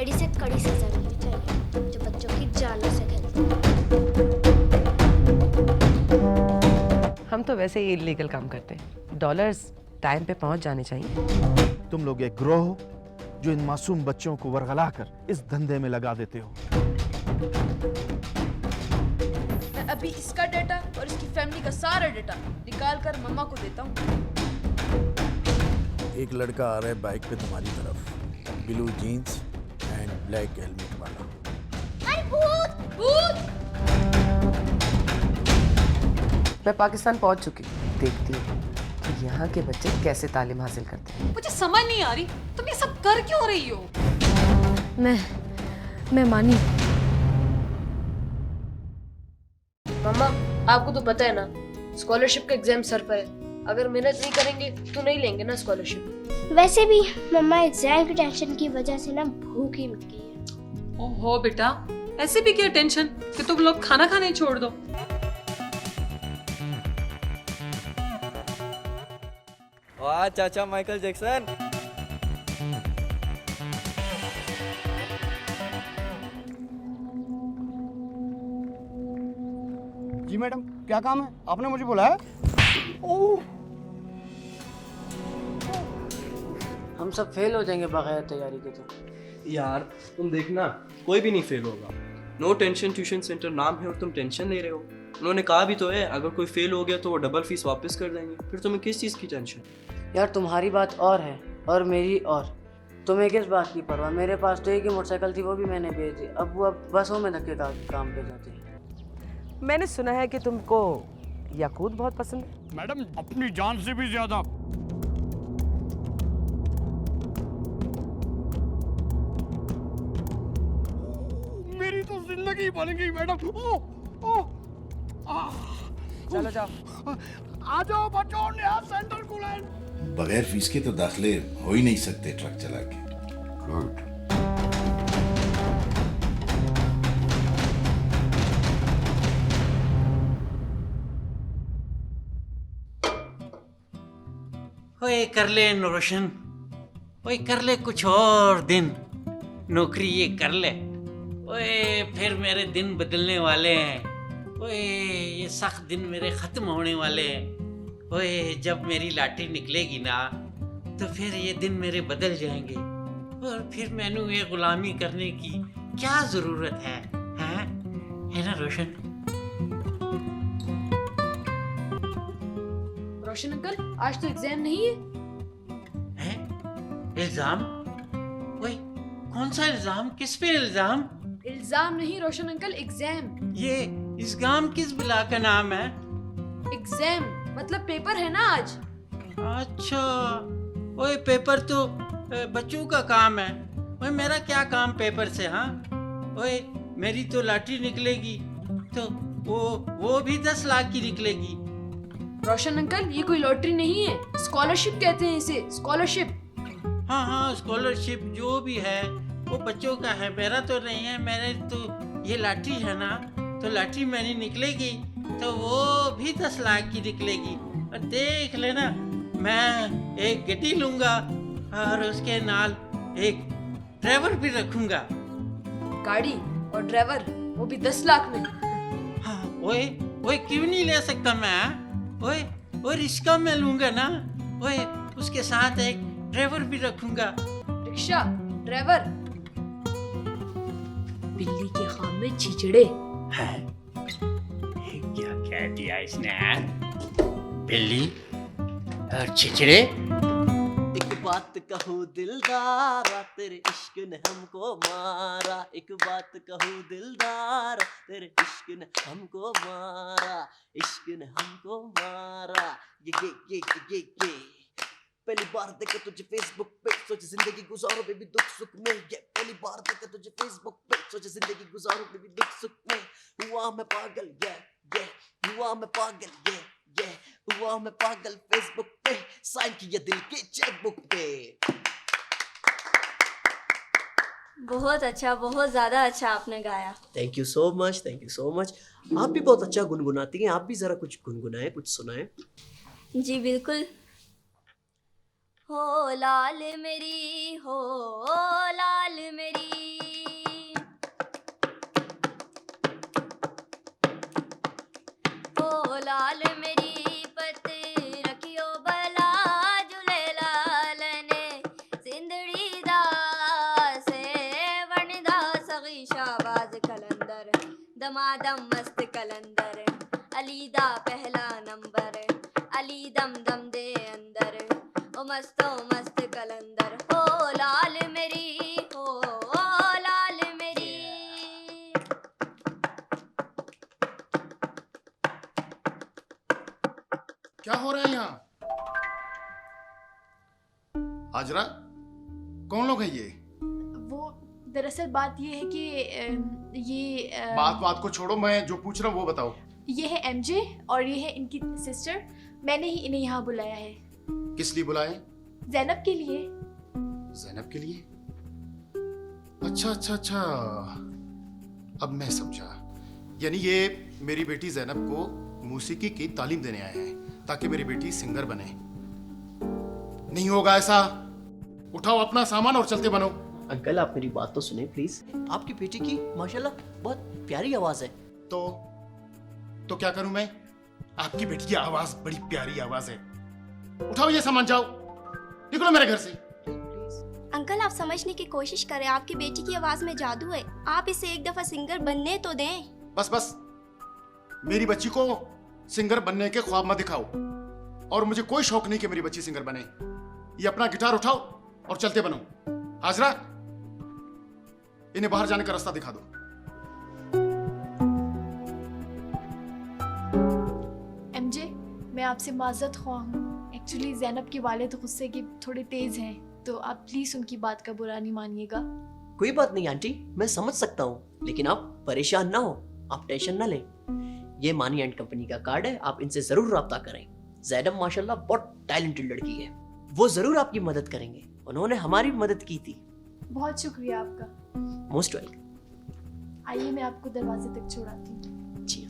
कड़ी से कड़ी सजा मिलनी चाहिए जो बच्चों की जालों से खेलते हैं। हम तो वैसे ही इलीगल काम करते हैं। डॉलर्स टाइम पे पहुंच जाने चाहिए। तुम लोग एक गिरोह हो जो इन मासूम बच्चों को वरगला कर इस धंधे में लगा देते हो। मैं अभी इसका डेटा और इसकी फैमिली का सारा डेटा निकाल कर मम्मा को देता हूँ। एक लड़का आ रहा है बाइक पे तुम्हारी तरफ, blue jeans and black helmet वाला। अरे भूत भूत! मैं पाकिस्तान पहुंच चुकी हूँ। देखती हूँ कि यहाँ के बच्चे कैसे तालीम हासिल करते हैं। मुझे समझ नहीं आ रही तुम ये सब कर क्यों रही हो? मैं मानी। मम्मा आपको तो पता है ना स्कॉलरशिप का एग्जाम सर पर है। अगर मेहनत नहीं करेंगे तो नहीं लेंगे ना स्कॉलरशिप। वैसे भी मम्मा एग्जाम की टेंशन की वजह से ना भूख ही मिट गई है। ओहो बेटा, ऐसे भी क्या टेंशन कि तुम लोग खाना खाने ही छोड़ दो। वाह चाचा माइकल जैक्सन। जी मैडम, क्या काम है? आपने मुझे बुलाया? ओह, हम सब फेल हो जाएंगे बगैर तैयारी के। तो यार तुम देखना कोई भी नहीं फेल होगा। नो टेंशन ट्यूशन सेंटर नाम है और तुम टेंशन ले रहे हो। उन्होंने कहा भी तो है अगर कोई फेल हो गया तो वो डबल फीस वापस कर देंगे। फिर तुम्हें किस चीज़ की टेंशन? यार तुम्हारी बात और है और मेरी और। तुम्हें किस बात की परवाह? मेरे पास तो एक ही मोटरसाइकिल थी, वो भी मैंने बेच दी। अब वो बसों में धक्के काम पे जाते हैं। मैंने सुना है कि तुमको याकूत बहुत पसंद है। मैडम अपनी जान से भी ज्यादा। मेरी तो जिंदगी बन गई मैडम। ओह ओह, चलो जाओ। आ जाओ बच्चों, नया सेंटर खुला है। बगैर फीस के तो दाखिले हो ही नहीं सकते ट्रक चला के। गुड। ओए कर ले रोशन, ओए कर ले कुछ और दिन नौकरी ये कर ले। ओए फिर मेरे दिन बदलने वाले हैं। ओए ये सख्त दिन मेरे ख़त्म होने वाले हैं। ओए जब मेरी लाठी निकलेगी ना तो फिर ये दिन मेरे बदल जाएंगे और फिर मैंने ये गुलामी करने की क्या ज़रूरत है? हैं? है ना रोशन? रोशन अंकल आज तो एग्जाम नहीं है। हैं? इल्ज़ाम? ओए कौन सा इल्ज़ाम? किस पे इल्ज़ाम? इल्जाम नहीं रोशन अंकल, एग्जाम। ये इस गांव किस बिला का नाम है? एग्जाम मतलब पेपर है ना आज। अच्छा, ओए पेपर तो बच्चों का काम है। ओए मेरा क्या काम पेपर से? हाँ ओए मेरी तो लॉटरी निकलेगी तो वो भी 10 लाख की निकलेगी। रोशन अंकल ये कोई लॉटरी नहीं है, स्कॉलरशिप कहते हैं इसे, स्कॉलरशिप। हाँ स्कॉलरशिप जो भी है वो बच्चों का है, मेरा तो नहीं है। मेरे तो ये लॉटरी है ना, तो लॉटरी मैंने निकलेगी तो वो भी 10 लाख की निकलेगी। और देख लेना मैं एक गड्डी लूंगा और उसके नाल एक ड्राइवर भी रखूंगा। गाड़ी और ड्राइवर वो भी 10 लाख में। हाँ ओए क्यों नहीं ले सकता मैं? ओए रिक्शा में लूंगा ना। ओए उसके साथ एक ड्राइवर भी रखूंगा। Rickshaw driver. बिल्ली के खाम में छिचड़े। है क्या कह दिया इसने? बिल्ली और छिचड़े। एक बात कहूँ दिलदारा तेरे इश्क ने हमको मारा। एक बात कहूँ दिलदारा तेरे इश्क ने हमको मारा। इश्क ने हमको मारा। ये पहली बार देखा तुझे फेसबुक पे सोच जिंदगी गुजारो बेबी दुख सुख में। ये पहली बार देखा तुझे फेसबुक पे सोच जिंदगी गुजारो बेबी दुख सुख में। हुआ मैं पागल ये हुआ मैं पागल ये हुआ मैं पागल फेसबुक पे साइन किया दिल के चेकबुक पे। बहुत अच्छा, बहुत ज्यादा अच्छा आपने गाया। Thank you so much, thank you so much. आप भी बहुत अच्छा गुनगुनाती हैं। आप भी जरा कुछ गुनगुनाएं, कुछ सुनाएं। जी बिल्कुल। हो लाल मेरी, हो लाल मेरी, शाबाज कलंदर, दमादम मस्त कलंदर, अलीदा पहला नंबर, अली दम दम दे अंदर, ओ मस्त कलंदर, हो लाल मेरी, हो लाल मेरी। क्या हो रहा है यहाँ? हाजरा, कौन लोग हैं ये? वो दरअसल बात ये है कि ये बात को छोड़ो, मैं जो पूछ रहा हूँ वो बताओ। ये है एमजे और ये है इनकी सिस्टर। मैंने ही इन्हें यहाँ बुलाया है। किस लिए बुलाए? जैनब के लिए। जैनब के लिए? अच्छा, अब मैं समझा। यानी ये मेरी बेटी जैनब को मौसीकी की तालीम देने आए हैं ताकि मेरी बेटी सिंगर बने। नहीं होगा ऐसा। उठाओ अपना सामान और चलते बनो। अंकल आप मेरी बात तो सुने प्लीज। आपकी बेटी की माशाल्लाह बहुत प्यारी आवाज है। तो क्या करूं मैं? आपकी बेटी की आवाज बड़ी प्यारी आवाज है। उठाओ ये सामान, जाओ निकलो मेरे घर से। अंकल आप समझने की कोशिश करें, आपकी बेटी की आवाज में जादू है। आप इसे एक दफा सिंगर बनने तो दें। बस मेरी बच्ची को सिंगर बनने के ख्वाब मत दिखाओ। और मुझे कोई शौक नहीं कि मेरी बच्ची सिंगर बने। ये अपना गिटार उठाओ और चलते बनो। हाजरा, इन्हें बाहर जाने का रास्ता दिखा दो। एमजे, मैं आपसे माजरत ख्वाह हूँ। एक्चुअली जैनब के वालिद गुस्से के थोड़े तेज हैं, तो आप प्लीज उनकी बात का बुरा नहीं मानिएगा। कोई बात नहीं आंटी, मैं समझ सकता हूँ, लेकिन आप परेशान ना हो, आप टेंशन ना लें। ये मानी एंड कंपनी का कार्ड है, आप इनसे जरूर राब्ता करें। जैनब माशाल्लाह बहुत टैलेंटेड लड़की है, वो जरूर आपकी मदद करेंगे। उन्होंने हमारी मदद की थी। बहुत शुक्रिया आपका। Most welcome. आइए मैं आपको दरवाजे तक छोड़ाती हूँ। जी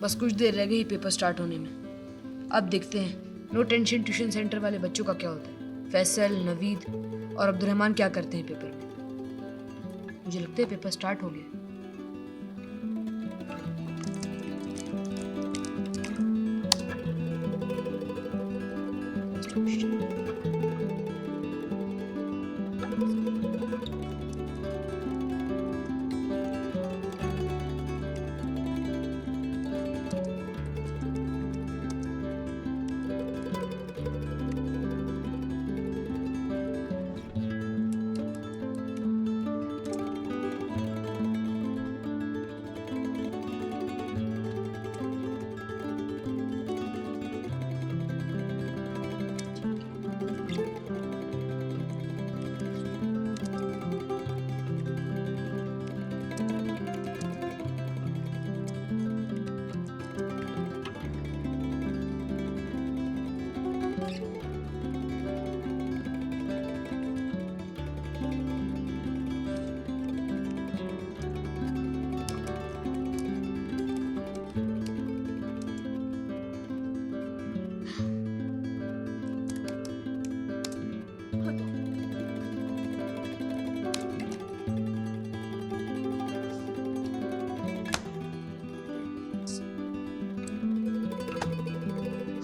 बस कुछ देर रह गई पेपर स्टार्ट होने में। अब देखते हैं नो टेंशन ट्यूशन सेंटर वाले बच्चों का क्या होता है। फैसल, नवीद और अब्दुलरहमान क्या करते हैं पेपर में। मुझे लगता है पेपर स्टार्ट हो गया।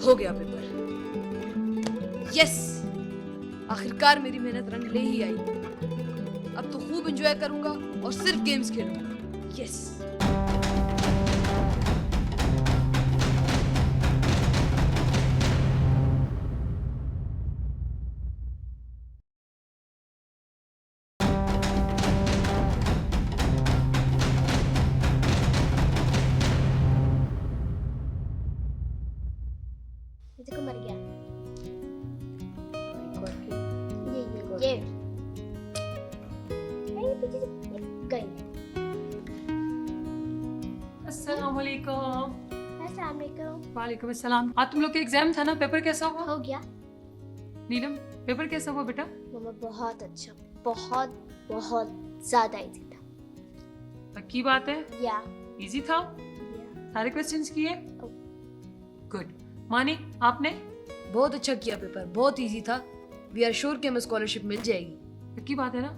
हो गया पेपर। यस, आखिरकार मेरी मेहनत रंग ले ही आई। अब तो खूब एंजॉय करूंगा और सिर्फ गेम्स खेलूंगा। यस। देखो मर गया। ये पीछे से गई। अस्सलाम वालेकुम। अस्सलाम वालेकुम। वालेकुम अस्सलाम। आज तुम लोग का एग्जाम था ना, पेपर कैसा हुआ? हो गया। नीलम, पेपर कैसा हुआ बेटा? मम्मा बहुत अच्छा, बहुत बहुत ज्यादा इजी था। पक्की बात है? या इजी था? सारे क्वेश्चंस किए? गुड। मानी, आपने? बहुत अच्छा किया पेपर, बहुत इजी था। वी आर श्योर कि हमें स्कॉलरशिप मिल जाएगी। पक्की बात है ना?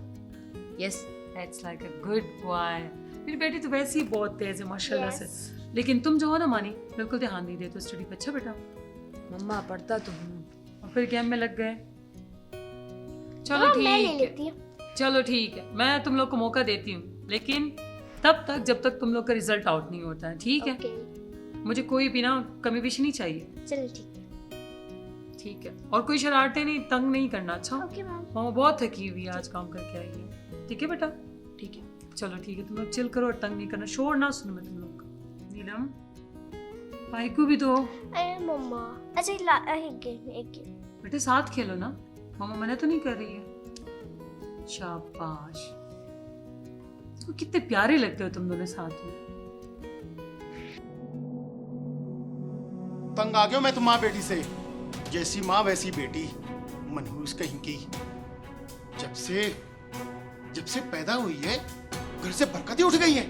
Yes that's like a good boy. मेरी बेटी तो वैसे ही बहुत तेज है माशाल्लाह से, लेकिन तुम जो हो ना मानी बिल्कुल ध्यान नहीं देते स्टडी पे। अच्छा बेटा, मम्मा पढ़ता तो हूँ। और फिर गेम में लग गए। चलो ठीक है, चलो ठीक है, मैं तुम लोग को मौका देती हूँ, लेकिन तब तक जब तक तुम लोग का रिजल्ट आउट नहीं होता है, ठीक है? मुझे कोई भी ना कमी पेशी नहीं चाहिए। चलो ठीक है। ठीक है, और कोई शरारतें नहीं, तंग नहीं करना। अच्छा, ओके मैम। मामा बहुत थकी हुई है, आज काम करके आई है। ठीक है बेटा? ठीक है। चलो ठीक है, तुम लोग चिल करो और तंग नहीं करना, शोर ना सुनो मैं तुम लोग का। नीलम, भाई को भी दो। अरे मम्मा, अच्छा एक बेटे साथ खेलो ना, मामा मना तो नहीं कर रही है। शाबाश, तो कितने प्यारे लगते हो तुम दोनों साथ में। तंग आ गया मैं तो माँ बेटी से, जैसी माँ वैसी बेटी, मनहूस कहीं की। जब से पैदा हुई है घर से बरकत ही उठ गई है।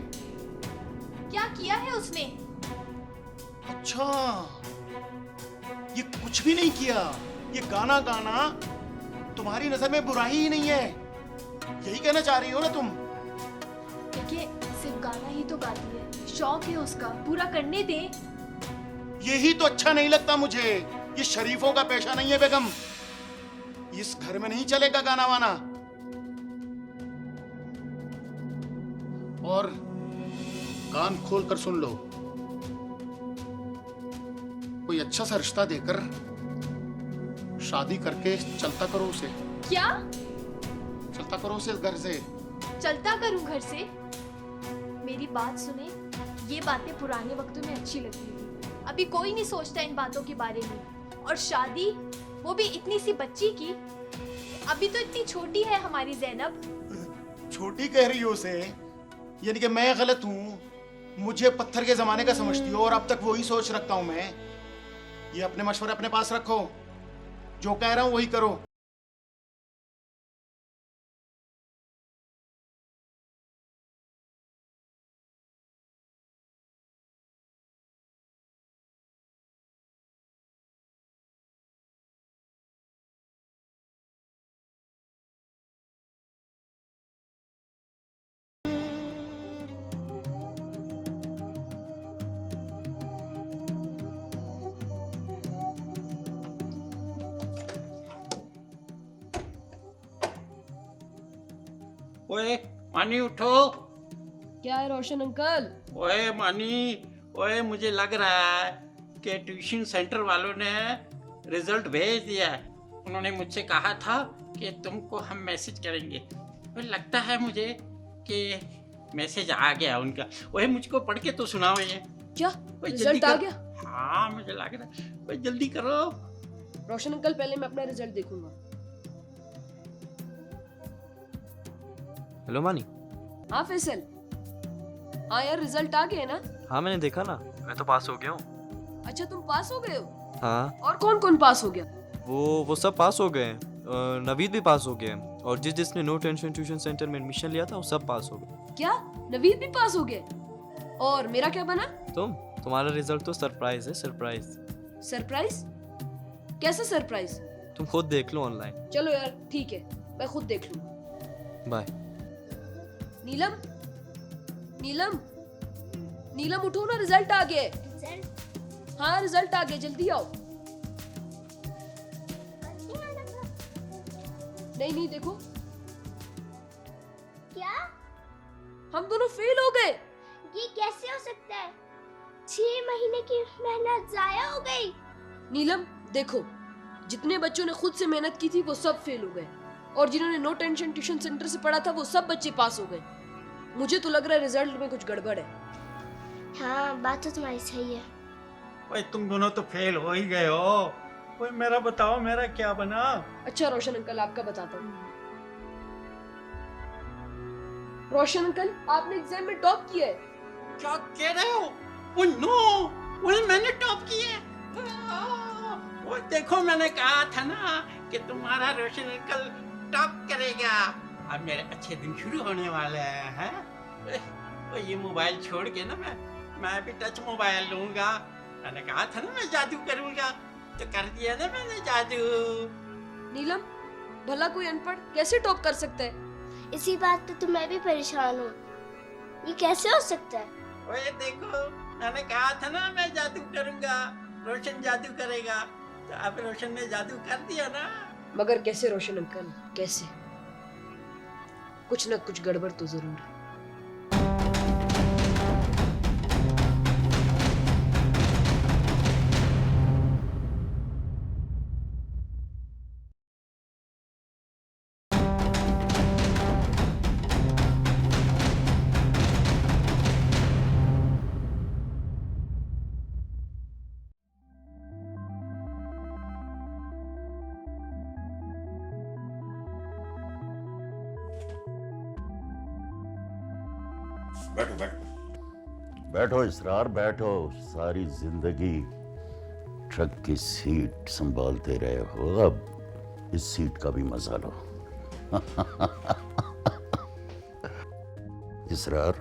क्या किया है उसने? अच्छा, ये कुछ भी नहीं किया, ये गाना गाना तुम्हारी नजर में बुराई ही नहीं है, यही कहना चाह रही हो ना तुम? देखिए, सिर्फ गाना ही तो गाती है, शौक है उसका, पूरा करने दे। यही तो अच्छा नहीं लगता मुझे, ये शरीफों का पेशा नहीं है बेगम, इस घर में नहीं चलेगा गाना वाना। और कान खोल कर सुन लो, कोई अच्छा सा रिश्ता देकर शादी करके चलता करो उसे। क्या चलता करो उसे घर से। चलता करूं घर से? मेरी बात सुने, ये बातें पुराने वक्तों में अच्छी लगती थी, अभी कोई नहीं सोचता इन बातों के बारे में। और शादी, वो भी इतनी सी बच्ची की, अभी तो इतनी छोटी है हमारी ज़ैनब। छोटी कह रही हो उसे, यानी कि मैं गलत हूँ, मुझे पत्थर के जमाने का समझती हो और अब तक वही सोच रखता हूँ मैं। ये अपने मशवरे अपने पास रखो, जो कह रहा हूँ वही करो। ओए मानी उठो। क्या है रोशन अंकल? ओए मानी, ओए मुझे लग रहा है कि ट्यूशन सेंटर वालों ने रिजल्ट भेज दिया है। उन्होंने मुझसे कहा था कि तुमको हम मैसेज करेंगे। और लगता है मुझे कि मैसेज आ गया उनका। ओए मुझको पढ़ के तो सुनाओ ये। क्या ओए रिजल्ट आ कर। गया? हाँ मुझे लग रहा है। ओए जल्दी करो। रोशन अंकल, पहले मैं अपना रिजल्ट देखूंगा। हेलो मानी। हाँ फैसल, हाँ यार रिजल्ट आ गया ना? हाँ मैंने देखा ना, मैं तो पास हो गया हूँ। अच्छा तुम पास हो गए हो? हाँ। और कौन कौन पास हो गया? वो सब पास हो गए हैं। नवीद भी पास हो गया है, और जिसने नो टेंशन ट्यूशन सेंटर में एडमिशन लिया था वो सब पास हो गए। क्या नवीद भी पास हो गया? और मेरा क्या बना? तुम्हारा रिजल्ट तो सरप्राइज है। सरप्राइज? सरप्राइज? कैसा सरप्राइज? तुम खुद देख लो ऑनलाइन। चलो यार ठीक है, मैं खुद देख लूंगा। बाय। नीलम, नीलम, नीलम उठो ना, रिजल्ट आ गया। हाँ रिजल्ट आ गया, जल्दी आओ। नहीं देखो। क्या? हम दोनों फेल हो गए। ये कैसे हो सकता है? 6 महीने की मेहनत जाया हो गई। नीलम देखो, जितने बच्चों ने खुद से मेहनत की थी वो सब फेल हो गए, और जिन्होंने नो टेंशन ट्यूशन सेंटर से पढ़ा था वो सब बच्चे पास हो गए। मुझे तो लग रहा है रिजल्ट में कुछ गड़बड़ है। हाँ बात तो तुम्हारी सही है। ओए तुम दोनों तो फेल हो ही गए हो। ओए मेरा बताओ, मेरा क्या बना? अच्छा रोशन अंकल, आपका बताता हूँ। रोशन अंकल, आपने एग्जाम में टॉप किया है। क्या कह रहे हो? ओए नो, ओए मैंने टॉप किया है। ओए देखो, मैंने कहा था ना कि तुम्हारा रोशन अंकल टॉप करेगा। अब मेरे अच्छे दिन शुरू होने वाले हैं। ओए ये मोबाइल छोड़ के ना मैं भी टच मोबाइल लूंगा। मैंने कहा था ना मैं जादू करूंगा, तो कर दिया ना मैंने जादू। नीलम, भला कोई अनपढ़ कैसे टॉप कर सकता है? इसी बात पे तो मैं भी परेशान हूँ। ये कैसे हो सकता है? ओए देखो, मैंने कहा था ना मैं जादू करूंगा, रोशन जादू करेगा। तो अब रोशन ने जादू कर दिया ना। मगर कैसे रोशन अंकल, कैसे? कुछ न कुछ गड़बड़ तो जरूर है। बैठो बैठो बैठो इसरार, बैठो। सारी जिंदगी ट्रक की सीट संभालते रहे हो, अब इस सीट का भी मजा लो। इसरार,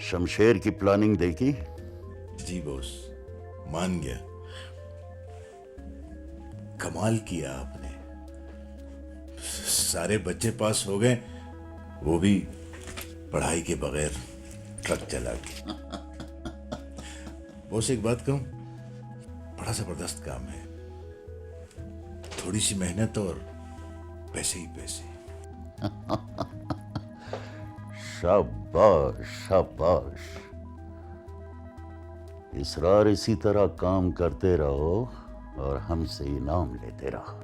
शमशेर की प्लानिंग देखी? जी बॉस, मान गया। कमाल किया आपने, सारे बच्चे पास हो गए, वो भी पढ़ाई के बगैर ट्रक चला के। बॉस एक बात कहूं, बड़ा जबरदस्त काम है, थोड़ी सी मेहनत और पैसे ही पैसे। शाबाश शाबाश। इसरार, इसी तरह काम करते रहो और हमसे इनाम लेते रहो।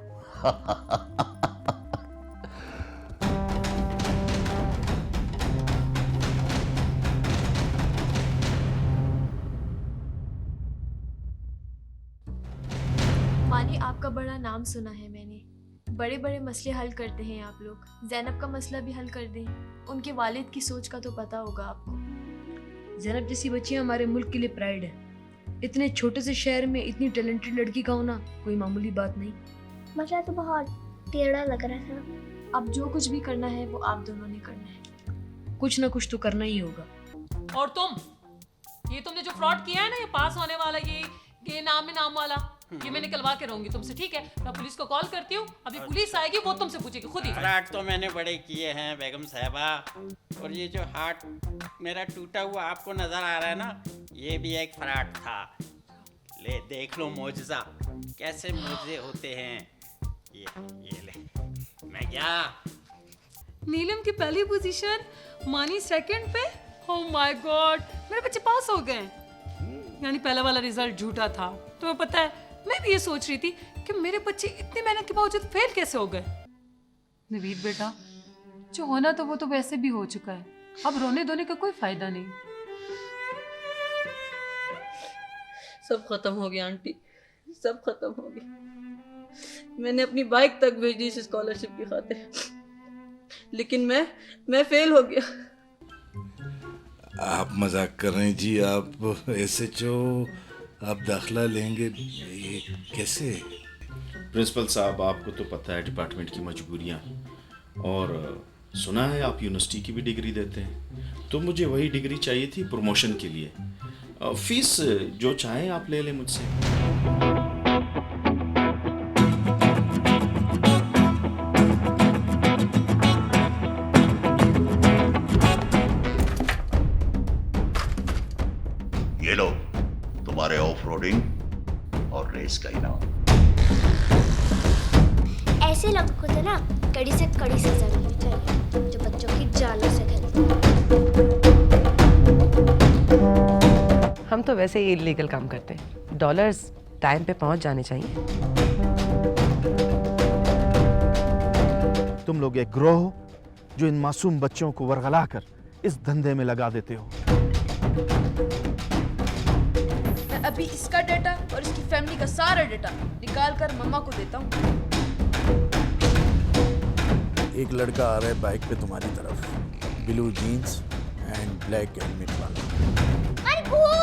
मानी, आपका बड़ा नाम सुना है मैंने। बड़े बड़े मसले हल करते हैं आप लोग। जैनब का मसला भी हल कर दें। उनके वालिद की सोच का तो पता होगा आपको। जैनब जैसी बच्चियां हमारे मुल्क के लिए प्राइड है। इतने छोटे से शहर में इतनी टैलेंटेड लड़की का होना कोई मामूली बात नहीं। मसला तो बहुत टेढ़ा लग रहा था। अब जो कुछ भी करना है वो आप दोनों ने करना है। कुछ ना कुछ तो करना ही होगा। और तुम, ये तुमने जो फ्रॉड किया है ना, ये पास होने वाला, ये नाम वाला, ये मैं निकलवा के रहूंगी तुमसे, ठीक है? मैं पुलिस को कॉल करती हूँ, अभी पुलिस आएगी, वो तुमसे पूछेगी खुद ही। फ्रॉड तो मैंने बड़े किए हैं बेगम साहबा, और ये जो हार्ट मेरा टूटा हुआ आपको नजर आ रहा है ना, ये भी एक फ्रॉड था। ले देख लो मौजज़ा, कैसे मौजे होते हैं। ये ले, मैं क्या? नीलम की पहली पोजीशन, मानी सेकंड पे। ओह माय गॉड, मेरे बच्चे पास हो गए। यानी पहला वाला रिजल्ट झूठा था। तुम्हें पता है, मैं भी ये सोच रही थी कि मेरे बच्चे इतनी मेहनत के बावजूद फेल कैसे हो गए। नवीद बेटा, जो होना तो वो तो वैसे भी हो चुका है, अब रोने धोने का कोई फायदा नहीं। सब खत्म हो गया आंटी, सब खत्म हो गया। मैंने अपनी बाइक तक भेज दी इस स्कॉलरशिप की खातिर, लेकिन मैं फेल हो गया। आप मजाक कर रहे हैं जी? आप एसएचओ, आप दाखिला लेंगे, ये कैसे? प्रिंसिपल साहब, आपको तो पता है डिपार्टमेंट की मजबूरियां, और सुना है आप यूनिवर्सिटी की भी डिग्री देते हैं, तो मुझे वही डिग्री चाहिए थी प्रमोशन के लिए। फीस जो चाहें आप ले लें मुझसे। ये लो तुम्हारे ऑफ रोडिंग और रेस का इनाम। ऐसे लोगों को तो ना कड़ी से कड़ी सजा मिलनी चाहिए, जो बच्चों की जानों से खेलते हैं। हम तो वैसे ही इलीगल काम करते हैं। डॉलर्स टाइम पे पहुंच जाने चाहिए। तुम लोग एक ग्रोह हो जो इन मासूम बच्चों को वरगला कर इस धंधे में लगा देते हो। मैं अभी इसका डाटा और इसकी फैमिली का सारा डाटा निकाल कर मम्मा को देता हूँ। एक लड़का आ रहा है बाइक पे तुम्हारी तरफ, blue jeans and black helmet वाला। अरे भूत!